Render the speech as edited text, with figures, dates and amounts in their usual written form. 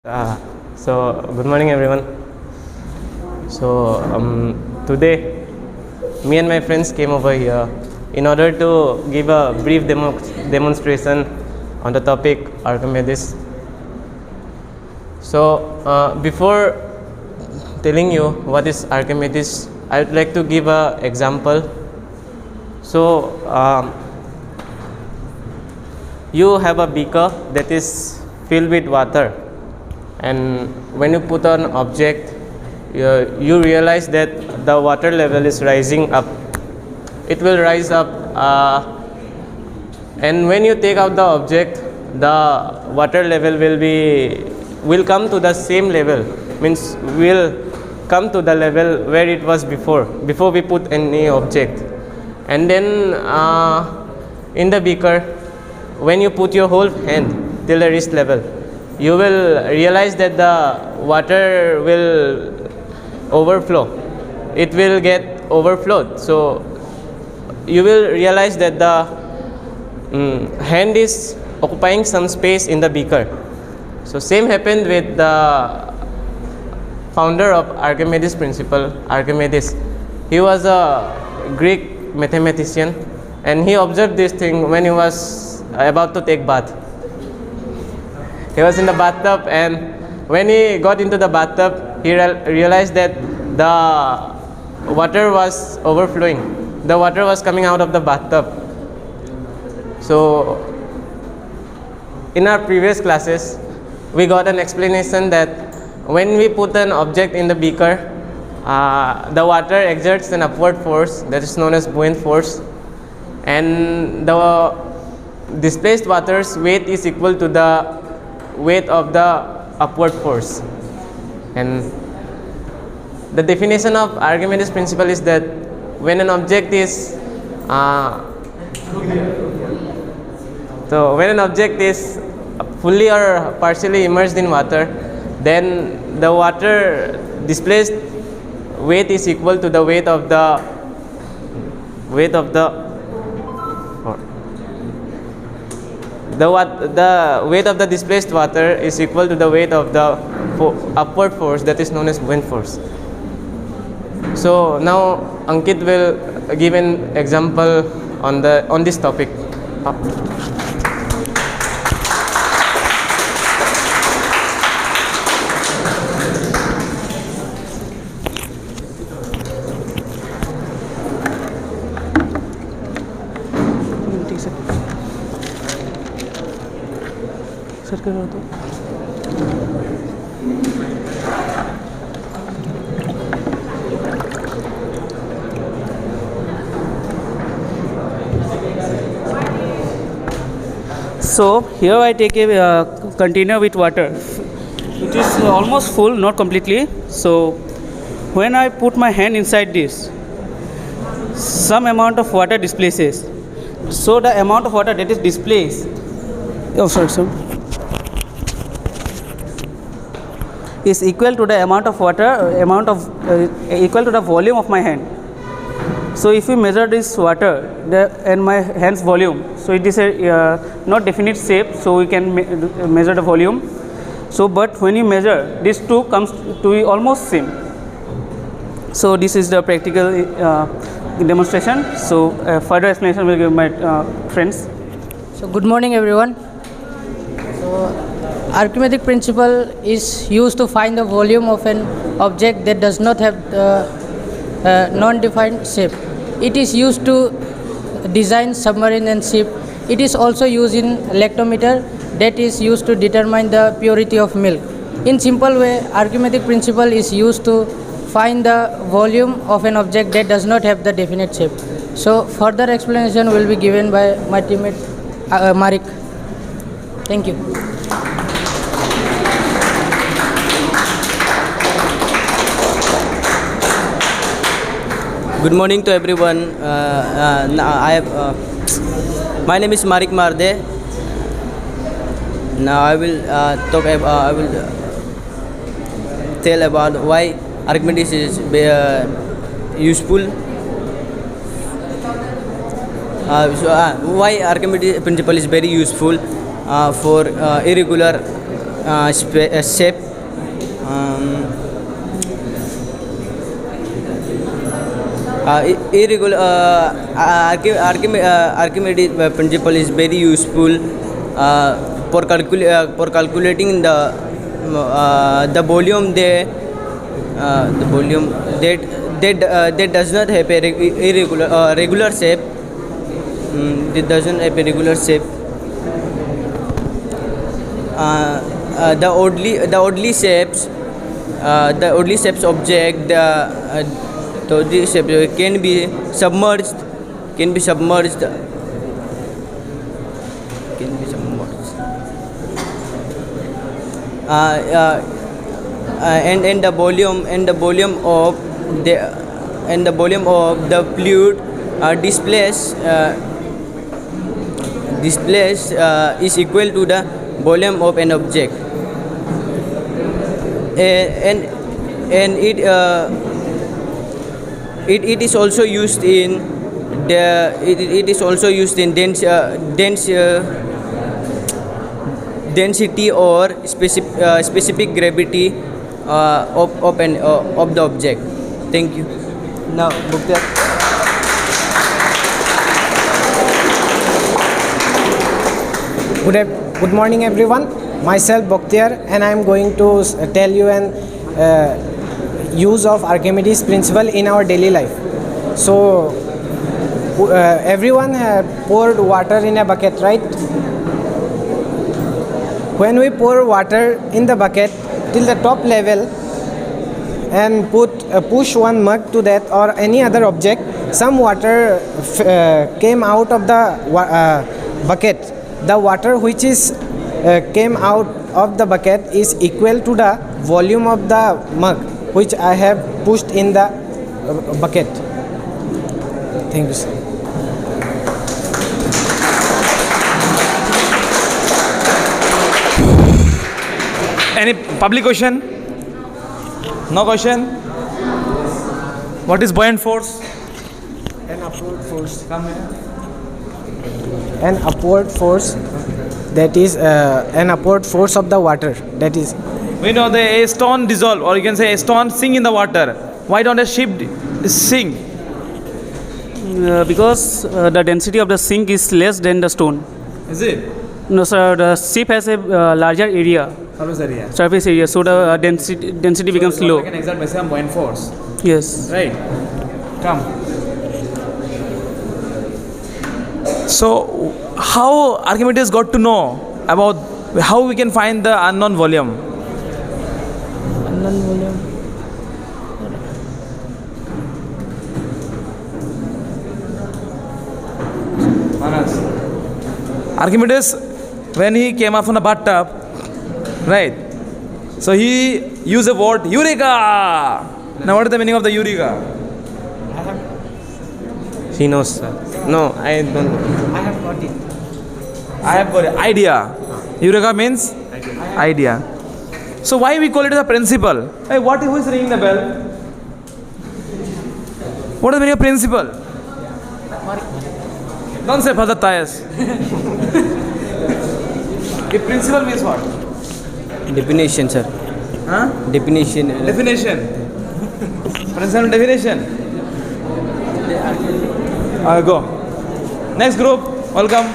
Good morning everyone. Today me and my friends came over here in order to give a brief demonstration on the topic Archimedes. Before telling you what is Archimedes, I would like to give an example. You have a beaker that is filled with water, and when you put an object, you realize that the water level is rising up. It will rise up, and when you take out the object, the water level will come to the same level, means will come to the level where it was before we put any object. And then in the beaker, when you put your whole hand till the wrist level, you will realize that the water will overflow. It will get overflowed. So you will realize that the hand is occupying some space in the beaker. So same happened with the founder of Archimedes principle, Archimedes. He was a Greek mathematician, and he observed this thing when he was about to take bath. He was in the bathtub, and when he got into the bathtub, he realized that the water was overflowing. The water was coming out of the bathtub. So in our previous classes, we got an explanation that when we put an object in the beaker, the water exerts an upward force that is known as buoyant force, and the displaced water's weight is equal to the weight of the upward force. And the definition of Archimedes principle is that when an object is fully or partially immersed in water, then the water displaced weight is equal to the weight of the weight of the displaced water is equal to the weight of the upward force that is known as buoyant force. So now Ankit will give an example on this topic. So here I take a container with water. It is almost full, not completely. So when I put my hand inside this, some amount of water displaces. So the amount of water that is displaced, is equal to the amount of water, equal to the volume of my hand. So if we measure this water and my hand's volume, so it is a not definite shape, so we can measure the volume. So but when you measure, these two comes to be almost same. So this is the practical demonstration. So further explanation will give my friends. So good morning everyone. So Arithmetic principle is used to find the volume of an object that does not have non-defined shape. It is used to design submarine and ship. It is also used in lactometer, that is used to determine the purity of milk. In simple way, Arithmetic principle is used to find the volume of an object that does not have the definite shape. So further explanation will be given by my teammate Marik. Thank you. Good morning to everyone. My name is Marik Marde. Now I will tell about why Archimedes is useful. Why Archimedes principle is very useful for irregular shape. Irregular Archimedes principle is very useful for calculating the volume there. The volume that does not have a regular shape. It doesn't have a regular shape. The oddly shapes object, the oddly shape can be submerged. And the volume of the fluid displaced is equal to the volume of an object, and it is also used in density or specific gravity of the object. Thank you. Now, Bhuktar. Good morning, everyone. Myself Boktiar, and I am going to tell you an use of Archimedes principle in our daily life. So, everyone poured water in a bucket, right? When we pour water in the bucket till the top level and push one mug to that or any other object, some water came out of the bucket. The water which is came out of the bucket is equal to the volume of the mug which I have pushed in the bucket. Thank you, sir. Any public question? No question? What is buoyant force? An upward force. Come here. An upward force, that is an upward force of the water. That is, We know a stone dissolve, or you can say a stone sink in the water. Why don't a ship sink? Because the density of the sink is less than the stone. Is it? No, sir, the ship has a larger area, surface area, so the density becomes low. I can exert by some buoyant force. Yes. Right. Come. So, how Archimedes got to know about how we can find the unknown volume? Unknown volume. Manas. Archimedes, when he came up from the bathtub, right? So he used the word Eureka. Now, what is the meaning of the Eureka? He knows, sir. No, I don't know. I have got it. I have got it. Idea. Eureka means idea. So why we call it as a principle? Hey, who is ringing the bell? What is the meaning of principle? Don't say Father Tayas. If principle means what? Definition, sir. Huh? Definition. Definition. Principle definition. Go. Next group. Welcome.